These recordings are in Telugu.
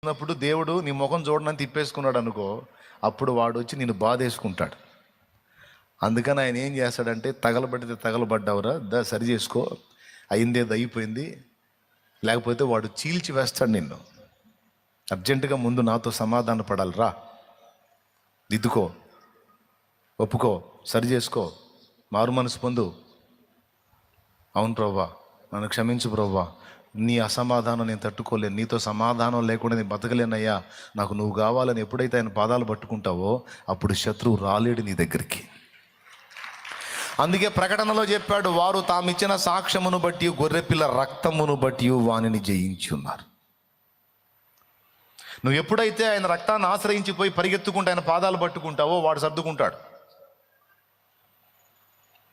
ఉన్నప్పుడు దేవుడు నీ ముఖం చూడనని తిప్పేసుకున్నాడు అనుకో, అప్పుడు వాడు వచ్చి నేను బాధేసుకుంటాడు. అందుకని ఆయన ఏం చేస్తాడంటే, తగలబడితే తగలబడ్డావురా, సరి చేసుకో, అయిందేది అయిపోయింది, లేకపోతే వాడు చీల్చి వేస్తాడు నిన్ను. అర్జెంటుగా ముందు నాతో సమాధాన పడాలి, రా, దిద్దుకో, ఒప్పుకో, సరి చేసుకో, మారు మనసు పొందు. అవును ప్రభువా, నన్ను క్షమించు ప్రభువా, నీ అసమాధానం నేను తట్టుకోలేను, నీతో సమాధానం లేకుండా నేను బతకలేనయ్యా, నాకు నువ్వు కావాలని ఎప్పుడైతే ఆయన పాదాలు పట్టుకుంటావో అప్పుడు శత్రువు రాలేడు నీ దగ్గరికి. అందుకే ప్రకటనలో చెప్పాడు, వారు తామిచ్చిన సాక్ష్యమును బట్టి గొర్రెపిల్ల రక్తమును బట్టి వానిని జయించి ఉన్నారు. నువ్వు ఎప్పుడైతే ఆయన రక్తాన్ని ఆశ్రయించిపోయి పరిగెత్తుకుంటూ ఆయన పాదాలు పట్టుకుంటావో వాడు సర్దుకుంటాడు.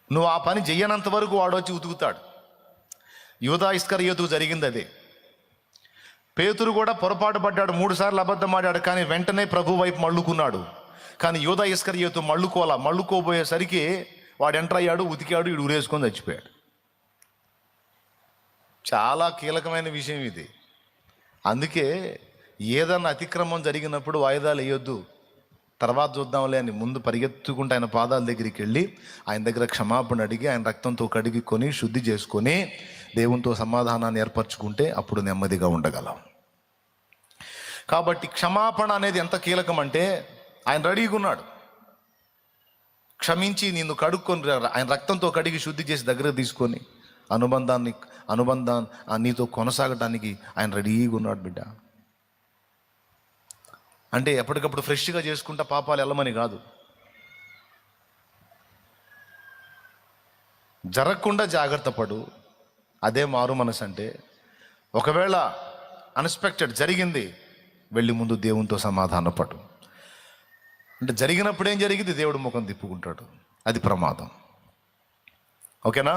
నువ్వు ఆ పని చెయ్యనంత వరకు వాడు వచ్చి ఉతుకుతాడు. యూదా ఇస్కరియోతుకు జరిగింది అదే. పేతురు కూడా పొరపాటు పడ్డాడు, 3 సార్లు అబద్ధం ఆడాడు, కానీ వెంటనే ప్రభు వైపు మళ్ళుకున్నాడు. కానీ యూదా ఇస్కరియోతు మళ్ళుకోబోయేసరికి వాడు ఎంటర్ అయ్యాడు, ఉతికాడు, వీడు ఊరేసుకొని చచ్చిపోయాడు. చాలా కీలకమైన విషయం ఇది. అందుకే ఏదన్నా అతిక్రమం జరిగినప్పుడు వాయిదాలు వేయొద్దు, తర్వాత చూద్దాంలే అని ముందు పరిగెత్తుకుంటూ ఆయన పాదాల దగ్గరికి వెళ్ళి ఆయన దగ్గర క్షమాపణ అడిగి ఆయన రక్తంతో కడిగికొని శుద్ధి చేసుకొని దేవునితో సమాధానాన్ని ఏర్పరచుకుంటే అప్పుడు నెమ్మదిగా ఉండగలం. కాబట్టి క్షమాపణ అనేది ఎంత కీలకం అంటే, ఆయన రెడీగా ఉన్నాడు, క్షమించి నిన్ను కడుక్కొని ఆయన రక్తంతో కడిగి శుద్ధి చేసి దగ్గర తీసుకొని అనుబంధాన్ని నీతో కొనసాగటానికి ఆయన రెడీగా ఉన్నాడు బిడ్డ. అంటే ఎప్పటికప్పుడు ఫ్రెష్గా చేసుకుంటా పాపాలు వెళ్ళమని కాదు, జరగకుండా జాగ్రత్త పడు. అదే మారు మనసు అంటే. ఒకవేళ అన్ఎక్స్పెక్టెడ్ జరిగింది, వెళ్ళి ముందు దేవునితో సమాధాన పడు. అంటే జరిగినప్పుడు ఏం జరిగింది, దేవుడు ముఖం తిప్పుకుంటాడు, అది ప్రమాదం. ఓకేనా,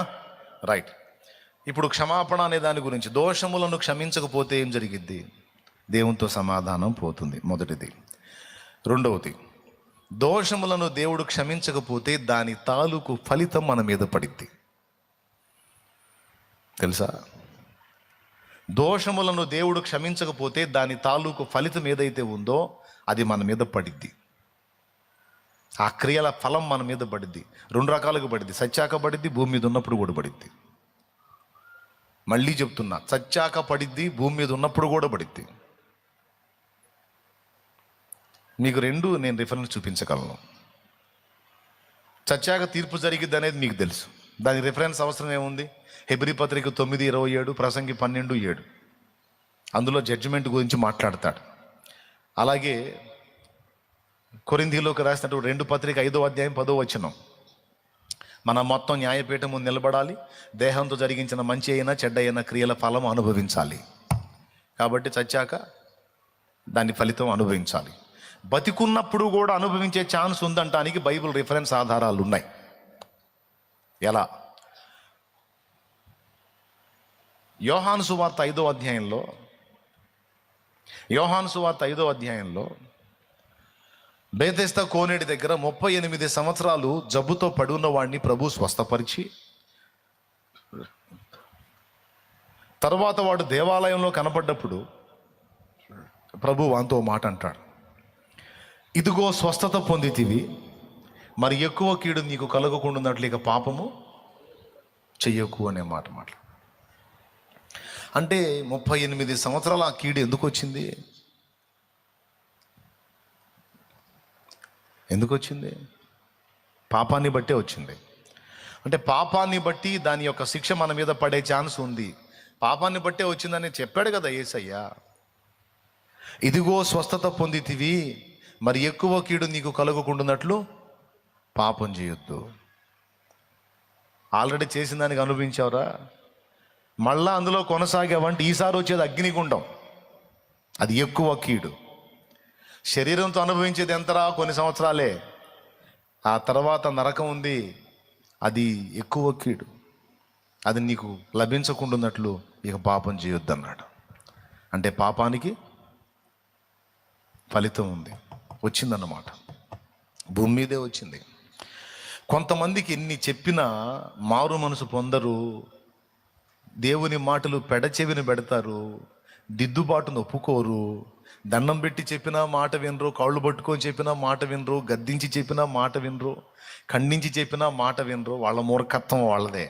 రైట్. ఇప్పుడు క్షమాపణ అనే దాని గురించి, దోషములను క్షమించకపోతే ఏం జరిగిద్ది, దేవునితో సమాధానం పోతుంది, మొదటిది. రెండవది, దోషములను దేవుడు క్షమించకపోతే దాని తాలూకు ఫలితం మన మీద పడిద్ది. తెలుసా, దోషములను దేవుడు క్షమించకపోతే దాని తాలూకు ఫలితం ఏదైతే ఉందో అది మన మీద పడిద్ది. ఆ క్రియల ఫలం మన మీద పడిద్ది. 2 రకాలుగా పడిద్ది, సచ్చాక పడిద్ది, భూమి మీద ఉన్నప్పుడు కూడా పడిద్ది. మళ్ళీ చెప్తున్నా, సచ్చాక పడిద్ది, భూమి మీద ఉన్నప్పుడు కూడా పడిద్ది. మీకు 2 నేను రిఫరెన్స్ చూపించగలను. సత్యాగ తీర్పు జరిగిద్ది అనేది మీకు తెలుసు, దాని రిఫరెన్స్ అవసరం ఏముంది? హెబ్రీ పత్రిక 9:27, ప్రసంగి 12:7, అందులో జడ్జిమెంట్ గురించి మాట్లాడతాడు. అలాగే కొరింథీలోకి రాసినటువంటి 2 పత్రిక 5వ అధ్యాయం 10వ వచనం, మనం మొత్తం న్యాయపీఠం ముందు నిలబడాలి, దేహంతో జరిగించిన మంచి అయినా చెడ్డ అయినా క్రియల ఫలం అనుభవించాలి. కాబట్టి చచ్చాక దాని ఫలితం అనుభవించాలి. బతికున్నప్పుడు కూడా అనుభవించే ఛాన్స్ ఉందంటానికి బైబిల్ రిఫరెన్స్ ఆధారాలు ఉన్నాయి. ఎలా? యోహాను సువార్త 5వ అధ్యాయంలో బేతెస్దా కోనేటి దగ్గర 38 సంవత్సరాలు జబ్బుతో పడి ఉన్న వాడిని ప్రభు స్వస్థపరిచి, తర్వాత వాడు దేవాలయంలో కనపడ్డప్పుడు ప్రభు వానితో మాట అంటాడు, ఇదిగో స్వస్థత పొందితివి, మరి ఎక్కువ కీడు నీకు కలగకుండాన్నట్లు ఇక పాపము చెయ్యకు అనే మాట మాట్లా. అంటే 38 సంవత్సరాల ఆ కీడు ఎందుకు వచ్చింది? పాపాన్ని బట్టే వచ్చింది. అంటే పాపాన్ని బట్టి దాని యొక్క శిక్ష మన మీద పడే ఛాన్స్ ఉంది. పాపాన్ని బట్టే వచ్చిందని చెప్పాడు కదా యేసయ్య. ఇదిగో స్వస్థత పొందితివి, మరి ఎక్కువ కీడు నీకు కలగకుండాన్నట్లు పాపం చేయొద్దు. ఆల్రెడీ చేసిన దానికి అనుభవించావురా, మళ్ళా అందులో కొనసాగావంటే ఈసారి వచ్చేది అగ్నిగుండం, అది ఎక్కువ కీడు. శరీరంతో అనుభవించేది ఎంతరా, కొన్ని సంవత్సరాలే, ఆ తర్వాత నరకం ఉంది, అది ఎక్కువ కీడు, అది నీకు లభించకుండాన్నట్లు ఇక పాపం చేయొద్దు అన్నాడు. అంటే పాపానికి ఫలితం ఉంది, వచ్చిందన్నమాట, భూమి మీదే వచ్చింది. కొంతమందికి ఎన్ని చెప్పినా మారు మనసు పొందరు, దేవుని మాటలు పెడచెవిని పెడతారు, దిద్దుబాటును ఒప్పుకోరు, దండం పెట్టి చెప్పినా మాట వినరు, కాళ్ళు పట్టుకొని చెప్పినా మాట వినరు, గద్దించి చెప్పినా మాట వినరు, ఖండించి చెప్పినా మాట వినరు. వాళ్ళ మూర్ఖత్వం వాళ్ళదే.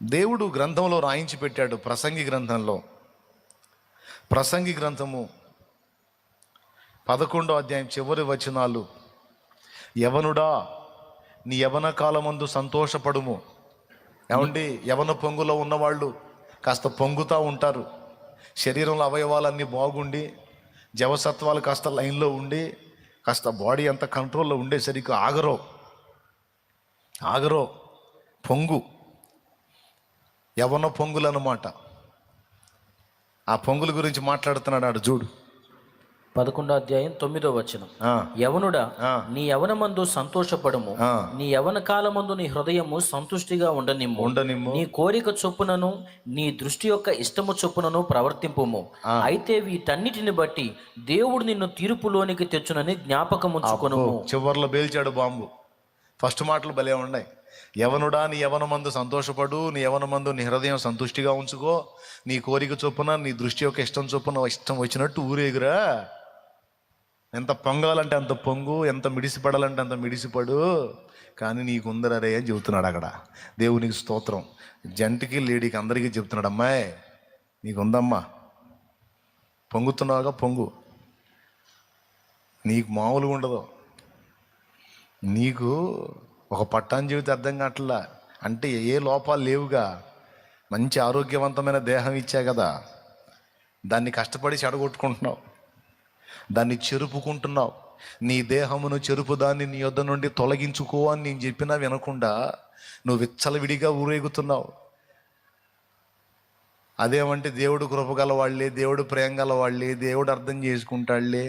దేవుడు గ్రంథంలో రాయించి పెట్టాడు, ప్రసంగి గ్రంథంలో. ప్రసంగి గ్రంథము 11వ అధ్యాయం చివరి వచనాలు. యవనుడా, నీ యవన కాలమందు సంతోషపడుము. ఏమండి, యవన పొంగులో ఉన్నవాళ్ళు కాస్త పొంగుతూ ఉంటారు. శరీరంలో అవయవాలన్నీ బాగుండి, జవసత్వాలు కాస్త లైన్లో ఉండి, కాస్త బాడీ అంతా కంట్రోల్లో ఉండేసరికి ఆగరో పొంగు, యవన పొంగులు అన్నమాట. ఆ పొంగుల గురించి మాట్లాడుతున్నాడు చూడు. 11వ అధ్యాయం 9వ వచనం. యవనుడా, నీ యవనమందు సంతోషపడము, నీ యవన కాలమందు నీ హృదయము సంతుష్టిగా ఉండనిమ్ము. నీ కోరిక చొప్పునను నీ దృష్టి యొక్క ఇష్టము చొప్పునను ప్రవర్తింపుము. అయితే వీటన్నిటిని బట్టి దేవుడు నిన్ను తీర్పులోనికి తెచ్చునని జ్ఞాపకం ఉంచుకొనుము. చివర్లో పేల్చాడు బాంబు. ఫస్ట్ మాటలు భలే ఉన్నాయి. యవనుడా, నీ యవనమందు సంతోషపడు, నీ యవనమందు నీ హృదయం సంతుష్టిగా ఉంచుకో, నీ కోరిక చొప్పున నీ దృష్టి యొక్క ఇష్టం చొప్పున ఇష్టం వచ్చినట్టు ఊరేగురా. ఎంత పొంగాలంటే అంత పొంగు, ఎంత మిడిసిపడాలంటే అంత మిడిసిపడు, కానీ నీకుందరరే అని చెబుతున్నాడు అక్కడ. దేవునికి స్తోత్రం. జంటకి లేడీకి అందరికీ చెప్తున్నాడు, అమ్మాయి నీకుందమ్మా, పొంగుతున్నావుగా పొంగు. నీకు మామూలుగా ఉండదు. నీకు ఒక పట్టాన్ జీవితం అర్థం కావట్లా అంటే ఏ లోపాలు లేవుగా. మంచి ఆరోగ్యవంతమైన దేహం ఇచ్చా కదా, దాన్ని కష్టపడి చెడగొట్టుకుంటున్నావు, దాన్ని చెరుపుకుంటున్నావు. నీ దేహమును చెరుపు దాన్ని నీ యొద్ద నుండి తొలగించుకో అని నేను చెప్పినా వినకుండా నువ్వు విచ్చలవిడిగా ఊరేగుతున్నావు. అదేమంటే దేవుడు కృపగల వాళ్ళే, దేవుడు ప్రేమ గల వాళ్ళే, దేవుడు అర్థం చేసుకుంటాడులే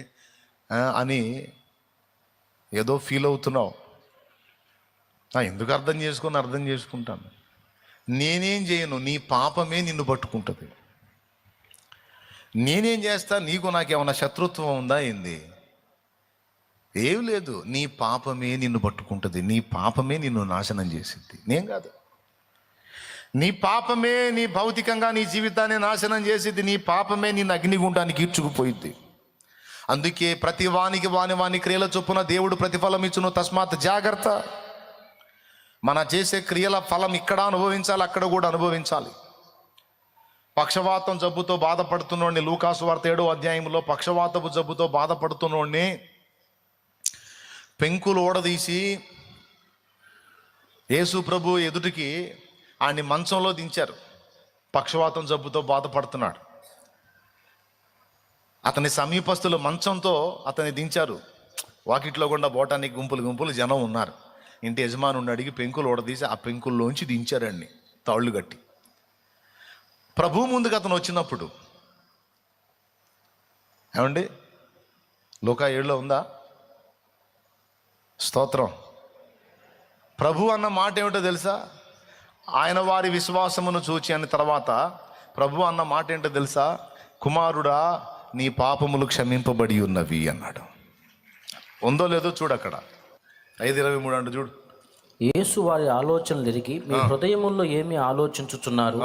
అని ఏదో ఫీల్ అవుతున్నావు. ఎందుకు అర్థం చేసుకుంటాను. నేనేం చేయను, నీ పాపమే నిన్ను పట్టుకుంటుంది. నేనేం చేస్తా, నీకు నాకేమన్నా శత్రుత్వం ఉందా ఏంది? ఏం లేదు, నీ పాపమే నిన్ను పట్టుకుంటుంది, నీ పాపమే నిన్ను నాశనం చేసింది, నేను కాదు. నీ పాపమే నీ భౌతికంగా నీ జీవితాన్ని నాశనం చేసింది, నీ పాపమే నిన్ను అగ్నిగుండానికి ఈడ్చుకుపోయింది. అందుకే ప్రతి వానికి వాని క్రియల చొప్పున దేవుడు ప్రతిఫలం ఇచ్చును, తస్మాత్ జాగ్రత్త. మన చేసే క్రియల ఫలం ఇక్కడ అనుభవించాలి, అక్కడ కూడా అనుభవించాలి. పక్షవాతం జబ్బుతో బాధపడుతున్నోడిని, లూకాసు వార్త 7వ అధ్యాయంలో పక్షవాతపు జబ్బుతో బాధపడుతున్నోడిని పెంకులు ఓడదీసి యేసు ప్రభు ఎదుటికి ఆయన్ని మంచంలో దించారు. పక్షవాతం జబ్బుతో బాధపడుతున్నాడు. అతని సమీపస్తులు మంచంతో అతన్ని దించారు. వాకిట్లో గుండా పోవటానికి గుంపులు జనం ఉన్నారు. ఇంటి యజమానుడిని అడిగి పెంకులు ఓడదీసి ఆ పెంకుల్లోంచి దించారండి తాళ్ళు కట్టి. ప్రభు ముందుకు అతను వచ్చినప్పుడు, ఏమండి లూకా 7లో ఉందా? స్తోత్రం. ప్రభు అన్న మాట ఏమిటో తెలుసా? ఆయన వారి విశ్వాసమును చూచి అని తర్వాత ప్రభు అన్న మాట ఏంటో తెలుసా? కుమారుడా, నీ పాపములు క్షమింపబడి ఉన్నవి అన్నాడు. ఉందో లేదో చూడు అక్కడ 5:23 అంటే చూడు. యేసు వారి ఆలోచనలు ఎరిగి మీ హృదయముల్లో ఏమి ఆలోచించుచున్నారు,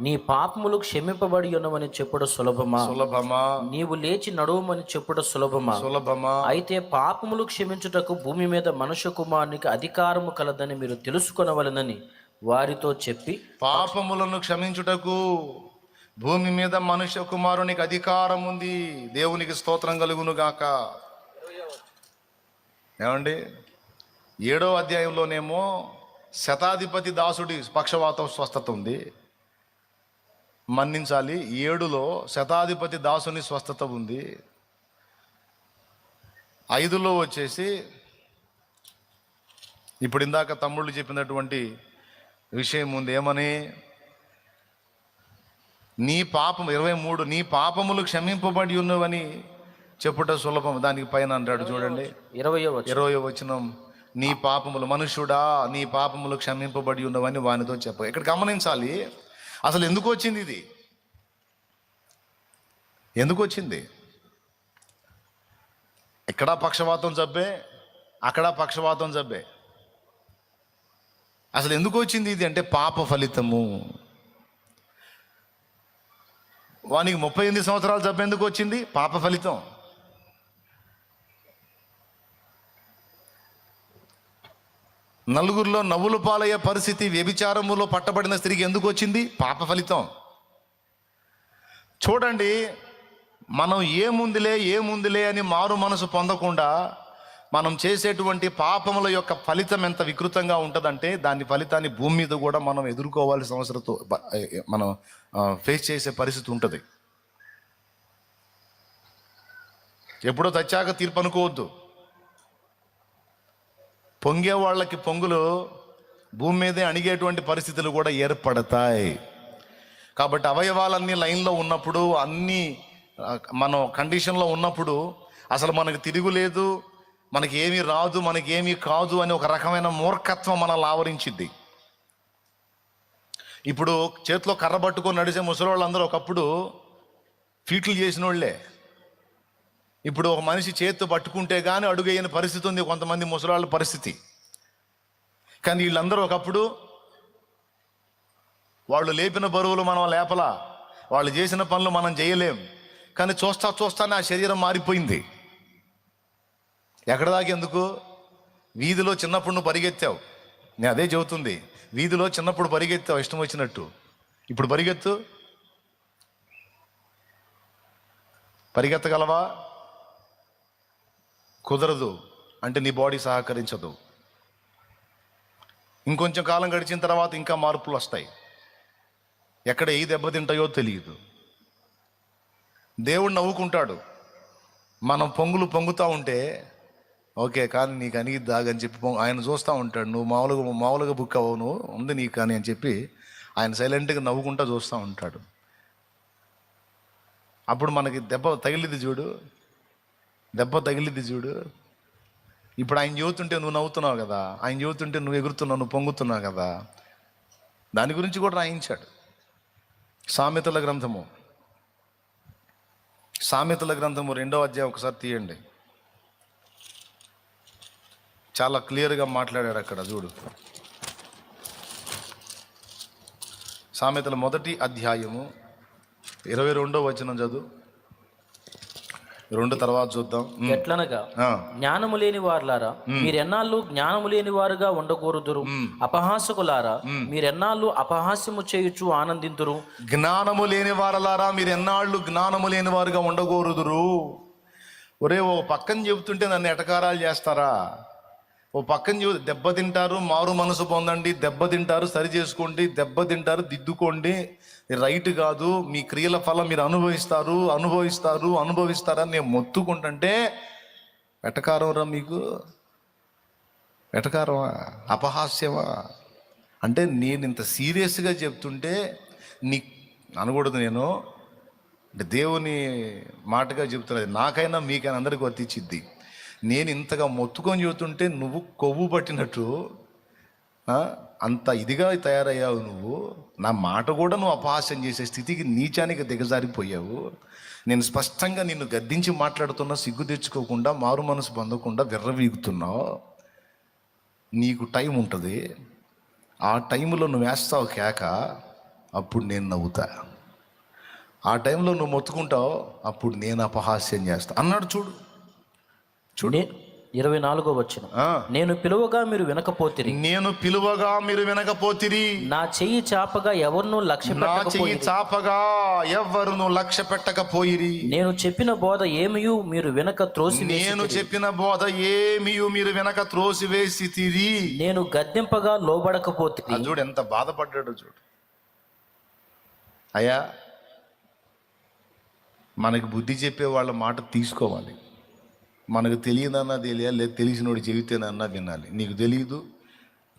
నీ పాపములు క్షమింపబడి ఉన్నవని చెప్పుడు సులభమా, నీవు లేచి నడువమని చెప్పుడు సులభమా. అయితే పాపములు క్షమించుటకు భూమి మీద మనుష్య కుమారునికి అధికారము కలదని మీరు తెలుసుకొనవలెనని వారితో చెప్పి, పాపములను క్షమించుటకు భూమి మీద మనుష్య కుమారునికి అధికారం ఉంది. దేవునికి స్తోత్రం కలుగును గాక. ఏమండి 7వ అధ్యాయంలోనేమో శతాధిపతి దాసుడి పక్షవాతం స్వస్థత ఉంది, మన్నించాలి. 7లో శతాధిపతి దాసుని స్వస్థత ఉంది. 5లో వచ్చేసి ఇప్పుడు ఇందాక తమ్ముళ్ళు చెప్పినటువంటి విషయం ఉంది. ఏమని? నీ పాపం 23 నీ పాపములు క్షమింపబడి ఉన్నవని చెప్పుట సులభం. దానికి పైన అంటాడు చూడండి 20వ వచనం, నీ పాపములు, మనుష్యుడా నీ పాపములు క్షమింపబడి ఉన్నవని వానితో చెప్ప. ఇక్కడ గమనించాలి, అసలు ఎందుకు వచ్చింది ఇది? ఎందుకు వచ్చింది? ఇక్కడ పక్షవాతం జబ్బే, అక్కడ పక్షవాతం జబ్బే. అసలు ఎందుకు వచ్చింది ఇది అంటే పాప ఫలితము. వానికి 38 సంవత్సరాలు జబ్బు ఎందుకు వచ్చింది? పాప ఫలితం. నలుగురిలో నవ్వులు పాలయ్యే పరిస్థితి వ్యభిచారములో పట్టబడిన స్త్రీకి ఎందుకు వచ్చింది? పాప ఫలితం. చూడండి, మనం ఏముందిలే అని మారు మనసు పొందకుండా మనం చేసేటువంటి పాపముల యొక్క ఫలితం ఎంత వికృతంగా ఉంటుందంటే దాని ఫలితాన్ని భూమి మీద కూడా మనం ఎదుర్కోవాల్సిన అవసరంతో మనం ఫేస్ చేసే పరిస్థితి ఉంటుంది. ఎప్పుడో తెచ్చాక తీర్పు అనుకోవద్దు. పొంగే వాళ్ళకి పొంగులు భూమి మీదే అణిగేటువంటి పరిస్థితులు కూడా ఏర్పడతాయి. కాబట్టి అవయవాలన్నీ లైన్లో ఉన్నప్పుడు, అన్నీ మనం కండిషన్లో ఉన్నప్పుడు అసలు మనకు తిరుగులేదు, మనకి ఏమీ రాదు, మనకి ఏమీ కాదు అని ఒక రకమైన మూర్ఖత్వం మనల్ని ఆవరించింది. ఇప్పుడు చేతిలో కర్ర పట్టుకొని నడిచే ముసలి వాళ్ళందరూ ఒకప్పుడు ఫీట్లు చేసిన వాళ్ళే. ఇప్పుడు ఒక మనిషి చేతితో పట్టుకుంటే కానీ అడుగేయని పరిస్థితి ఉంది కొంతమంది ముసలాళ్ళ పరిస్థితి. కానీ వీళ్ళందరూ ఒకప్పుడు వాళ్ళు లేపిన బరువులు మనం లేపలా, వాళ్ళు చేసిన పనులు మనం చేయలేం. కానీ చూస్తానే ఆ శరీరం మారిపోయింది. ఎక్కడ దాకా ఎందుకు? వీధిలో చిన్నప్పుడు నువ్వు పరిగెత్తావు, నేను అదే చెబుతుంది. వీధిలో చిన్నప్పుడు పరిగెత్తావు ఇష్టం వచ్చినట్టు, ఇప్పుడు పరిగెత్తగలవా? కుదరదు. అంటే నీ బాడీ సహకరించదు. ఇంకొంచెం కాలం గడిచిన తర్వాత ఇంకా మార్పులు వస్తాయి. ఎక్కడ ఏ దెబ్బతింటాయో తెలియదు. దేవుడు నవ్వుకుంటాడు. మనం పొంగుతూ ఉంటే ఓకే, కానీ నీకు అనిగి దాగని చెప్పి ఆయన చూస్తూ ఉంటాడు. నువ్వు మామూలుగా బుక్ అవ్వవు, నువ్వు ఉంది నీకు కానీ అని చెప్పి ఆయన సైలెంట్గా నవ్వుకుంటా చూస్తూ ఉంటాడు. అప్పుడు మనకి దెబ్బ తగిలిద్ది చూడు. ఇప్పుడు ఆయన చెబుతుంటే నువ్వు నవ్వుతున్నావు కదా, ఆయన చెబుతుంటే నువ్వు ఎగురుతున్నావు, నువ్వు పొంగుతున్నావు కదా. దాని గురించి కూడా రాయించాడు. సామెతల గ్రంథము 2వ అధ్యాయం ఒకసారి తీయండి. చాలా క్లియర్గా మాట్లాడాడు అక్కడ. చూడు, సామెతల 1వ అధ్యాయము 22వ వచనం చదువు. 2 తర్వాత చూద్దాం. ఎట్లనగా జ్ఞానము లేని వారులారా మీరెన్నాళ్ళు జ్ఞానము లేని వారుగా ఉండకూడదురు. అపహాసకులారా మీరెన్నాళ్ళు అపహాస్యము చేయుచు ఆనందింతురు. జ్ఞానము లేని వారలారా మీరెన్నాళ్ళు జ్ఞానము లేని వారుగా ఉండకూడదురు. ఒరే, ఓ పక్కన చెబుతుంటే నన్ను ఎటకారాలు చేస్తారా? ఓ పక్కన దెబ్బతింటారు, మారు మనసు పొందండి, దెబ్బతింటారు, సరి చేసుకోండి, దెబ్బతింటారు, దిద్దుకోండి, రైట్ కాదు, మీ క్రియల ఫలం మీరు అనుభవిస్తారని నేను మొత్తుకుంటుంటే వెటకారం రా మీకు? వెటకారమా? అపహాస్యమా? అంటే నేను ఇంత సీరియస్గా చెప్తుంటే నీ అనకూడదు. నేను అంటే దేవుని మాటగా చెప్తున్నది, నాకైనా మీకైనా అందరికీ వర్తించిద్ది. నేను ఇంతగా మొత్తుకొని చెబుతుంటే నువ్వు కొవ్వు పట్టినట్టు అంత ఇదిగా తయారయ్యావు. నువ్వు నా మాట కూడా నువ్వు అపహాస్యం చేసే స్థితికి, నీచానికి దిగజారిపోయావు. నేను స్పష్టంగా నిన్ను గద్దించి మాట్లాడుతున్నా, సిగ్గు తెచ్చుకోకుండా, మారు మనసు పొందకుండా విర్రవీగుతున్నావు. నీకు టైం ఉంటుంది, ఆ టైంలో నువ్వు వేస్తావు కేక, అప్పుడు నేను నవ్వుతా. ఆ టైంలో నువ్వు మొత్తుకుంటావు, అప్పుడు నేను అపహాస్యం చేస్తా అన్నాడు. చూడు 24వ వచనం. నేను పిలువగా మీరు వినకపోతిరి. నా చెయ్యి చాపగా ఎవరును లక్ష్య పెట్టకపోయిరి. నేను చెప్పిన బోధ ఏమియు మీరు వెనక త్రోసివేసితిరి. నేను గద్దెంపగా లోబడకపోతిరి. చూడు ఎంత బాధపడ్డాడు. చూడు అయ్యా, మనకి బుద్ధి చెప్పే వాళ్ళ మాట తీసుకోవాలి. మనకు తెలియదన్నా తెలియాలి, లేదు తెలిసినోడు చెబితేనన్నా వినాలి. నీకు తెలియదు,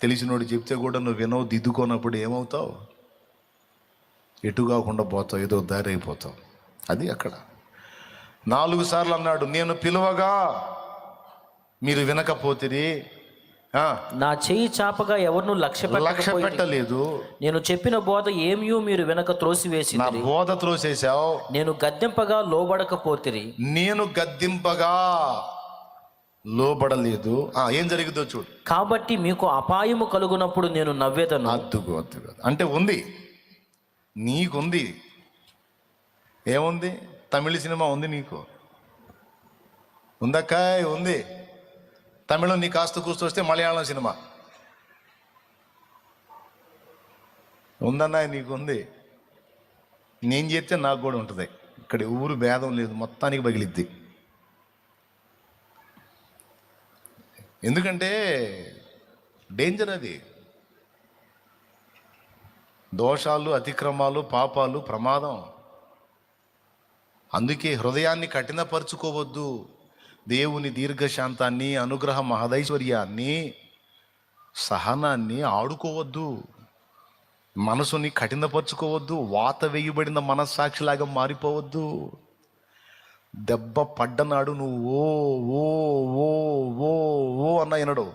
తెలిసినోడు చెప్తే కూడా నువ్వు వినవు, దిద్దుకోనప్పుడు ఏమవుతావు? ఎటు కాకుండా పోతావు, ఏదో దారి అయిపోతావు. అది అక్కడ 4 సార్లు అన్నాడు, నేను పిలువగా మీరు వినకపోతిరి. నా చెయ్యి చాపగా ఎవరిను లక్ష్య పెట్టలేదు. నేను చెప్పిన బోధ ఏమియు మీరు వెనక త్రోసివేసి. నా బోధ త్రోసేసావు. నేను గద్దెంపగా లోబడకపోతిరి. నేను గద్దెంపగా లోబడలేదు. ఏం జరిగిందో చూడు. కాబట్టి మీకు అపాయము కలుగునప్పుడు నేను నవ్వేదను. అద్దుకు అంటే ఉంది, నీకుంది. ఏముంది? తమిళ సినిమా ఉంది నీకు, ఉందక్కాయ్ ఉంది. తమిళం నీ కాస్త కూస్తొస్తే మలయాళం సినిమా ఉందన్నా, నీకు ఉంది. నేను చేస్తే నాకు కూడా ఉంటుంది. ఇక్కడ ఊరు భేదం లేదు, మొత్తానికి పగిలిద్ది. ఎందుకంటే డేంజర్ అది. దోషాలు, అతిక్రమాలు, పాపాలు ప్రమాదం. అందుకే హృదయాన్ని కఠినపరుచుకోవద్దు. దేవుని దీర్ఘశాంతాన్ని, అనుగ్రహ మహదైశ్వర్యాన్ని, సహనాన్ని ఆడుకోవద్దు. మనసుని కఠినపరుచుకోవద్దు. వాత వేయబడిన మనస్సాక్షిలాగా మారిపోవద్దు. దెబ్బ పడ్డనాడు నువ్వు ఓ ఓ ఓ ఓ ఓ అన్న వినడు.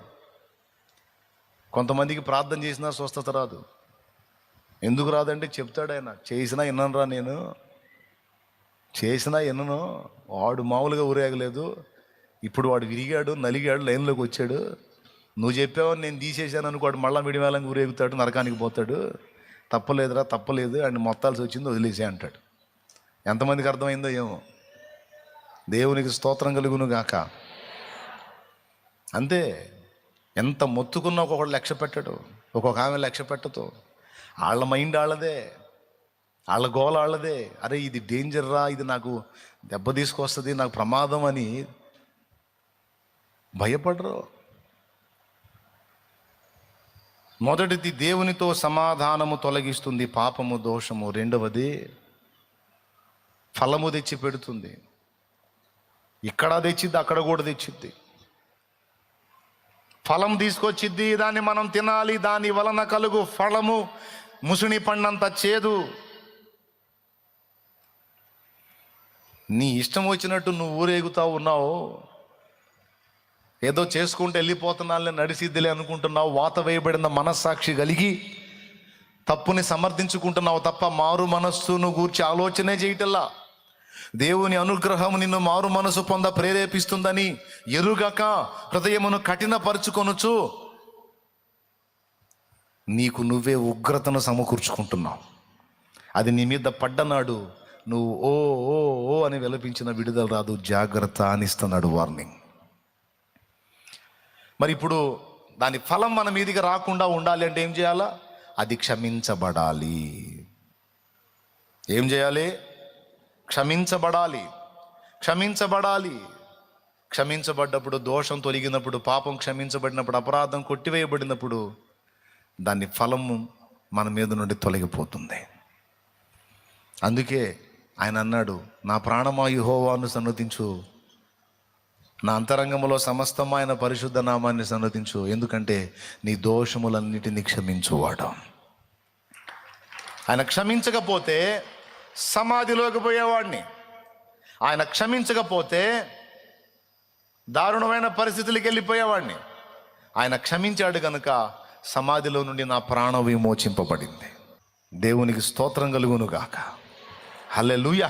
కొంతమందికి ప్రార్థన చేసినా స్వస్థత రాదు. ఎందుకు రాదంటే చెప్తాడు ఆయన, చేసినా విన్నాను రా, నేను చేసినా విన్నను. వాడు మామూలుగా ఊరేగలేదు, ఇప్పుడు వాడు విరిగాడు, నలిగాడు, లైన్లోకి వచ్చాడు. నువ్వు చెప్పావని నేను తీసేసాను అనుకోడు, మళ్ళా మిడిమేళంగా ఊరేగుతాడు, నరకానికి పోతాడు. తప్పలేదురా, తప్పలేదు, ఆయన మొత్తాల్సి వచ్చింది, వదిలేసే అంటాడు. ఎంతమందికి అర్థమైందో ఏమో. దేవునికి స్తోత్రం కలుగును గాక. అంతే. ఎంత మొత్తుకున్నా ఒక్కొక్కడు లక్ష్య పెట్టడు, ఒక్కొక్క ఆమె లక్ష్య పెట్టదు. వాళ్ళ మైండ్ వాళ్ళదే, వాళ్ళ గోల వాళ్ళదే. అరే ఇది డేంజర్ రా, ఇది నాకు దెబ్బ తీసుకొస్తుంది, నాకు ప్రమాదం అని భయపడరు. మొదటిది దేవునితో సమాధానము తొలగిస్తుంది పాపము, దోషము. రెండవది ఫలము తెచ్చి పెడుతుంది. ఇక్కడ తెచ్చిద్ది, అక్కడ కూడా తెచ్చిద్ది. ఫలం తీసుకొచ్చిద్ది, దాన్ని మనం తినాలి. దాని వలన కలుగు ఫలము ముసుని పండంత చేదు. నీ ఇష్టం వచ్చినట్టు నువ్వు ఊరేగుతా ఉన్నావు, ఏదో చేసుకుంటూ వెళ్ళిపోతున్నాళ్ళే, నడిసిద్దిలే అనుకుంటున్నావు. వాత వేయబడిన మనస్సాక్షి కలిగి తప్పుని సమర్థించుకుంటున్నావు తప్ప మారు మనస్సును గూర్చి ఆలోచనే చేయటల్లా. దేవుని అనుగ్రహము నిన్ను మారు మనసు పొంద ప్రేరేపిస్తుందని ఎరుగక హృదయమును కఠినపరుచుకొనుచు నీకు నువ్వే ఉగ్రతను సమకూర్చుకుంటున్నావు. అది నీ మీద పడ్డనాడు నువ్వు ఓ ఓ ఓ అని విలపించిన విడుదల రాదు. జాగ్రత్త అనిస్తున్నాడు వార్నింగ్. మరి ఇప్పుడు దాని ఫలం మన మీదికి రాకుండా ఉండాలి అంటే ఏం చేయాలా? అది క్షమించబడాలి. ఏం చేయాలి? క్షమించబడాలి. క్షమించబడాలి. క్షమించబడ్డప్పుడు, దోషం తొలగినప్పుడు, పాపం క్షమించబడినప్పుడు, అపరాధం కొట్టివేయబడినప్పుడు దాని ఫలము మన మీద నుండి తొలగిపోతుంది. అందుకే ఆయన అన్నాడు, నా ప్రాణమా యెహోవాను సన్నతించు, నా అంతరంగములో సమస్తమైన పరిశుద్ధ నామాన్ని సన్నతించు, ఎందుకంటే నీ దోషములన్నిటినీ క్షమించువాడు. ఆయన క్షమించకపోతే సమాధిలోకి పోయేవాడిని. ఆయన క్షమించకపోతే దారుణమైన పరిస్థితులకి వెళ్ళిపోయేవాడిని. ఆయన క్షమించాడు కనుక సమాధిలో నుండి నా ప్రాణం విమోచింపబడింది. దేవునికి స్తోత్రం కలుగును గాక. హల్లెలూయా.